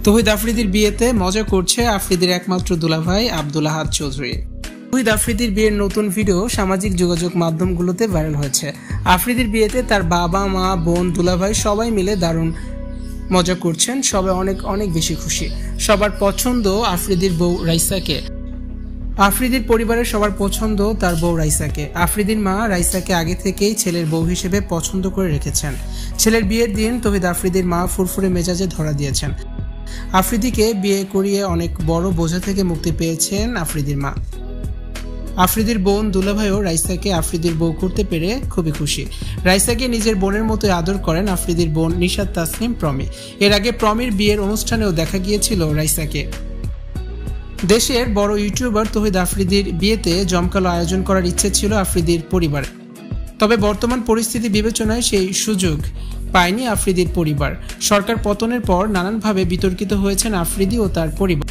তৌহিদ আফ্রিদির বিয়েতে মজা করছে আফ্রিদির একমাত্র দুলাভাই আব্দুল আহাদ চৌধুরী। তৌহিদ আফ্রিদির বিয়ের নতুন ভিডিও সামাজিক যোগাযোগ মাধ্যমগুলোতে ভাইরাল হয়েছে। আফ্রিদির বিয়েতে তার বাবা, মা, বোন, দুলাভাই সবাই মিলে দারুণ মজা করছেন। সবাই অনেক অনেক বেশি খুশি। সবার পছন্দ আফ্রিদির বউ রাইসাকে। আফ্রিদির পরিবারের সবার পছন্দ তার বউ রাইসাকে। আফ্রিদির মা রাইসাকে আগে থেকেই ছেলের বউ হিসেবে পছন্দ করে রেখেছেন। ছেলের বিয়ের দিন তৌহিদ আফ্রিদির মা ফুরফুরে মেজাজে ধরা দিয়েছেন। আফ্রিদিকে বিয়ে করিয়ে অনেক বড় বোঝা থেকে মুক্তি পেয়েছেন আফ্রিদির মা। আফ্রিদির বোন দুলাভাইও রাইসাকে আফ্রিদির বউ করতে পেরে খুবই খুশি। রাইসাকে নিজের বোনের মতোই আদর করেন আফ্রিদির বোন নিশাত তাসনিম প্রমি। এর আগে প্রমির বিয়ের অনুষ্ঠানেও দেখা গিয়েছিল রাইসাকে। দেশের বড় ইউটিউবার তৌহিদ আফ্রিদির বিয়েতে জমকালো আয়োজন করার ইচ্ছে ছিল আফ্রিদির পরিবারে, তবে বর্তমান পরিস্থিতি বিবেচনায় সেই সুযোগ পায়নি আফ্রিদির পরিবার। সরকার পতনের পর নানানভাবে বিতর্কিত হয়েছেন আফ্রিদি ও তার পরিবার।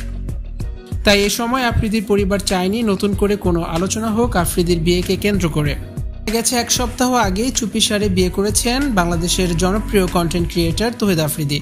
তাই এ সময় আফ্রিদির পরিবার চায়নি নতুন করে কোনো আলোচনা হোক আফ্রিদির বিয়েকে কেন্দ্র করে। গেছে এক সপ্তাহ আগেই চুপিসারে বিয়ে করেছেন বাংলাদেশের জনপ্রিয় কন্টেন্ট ক্রিয়েটর তৌহিদ আফ্রিদি।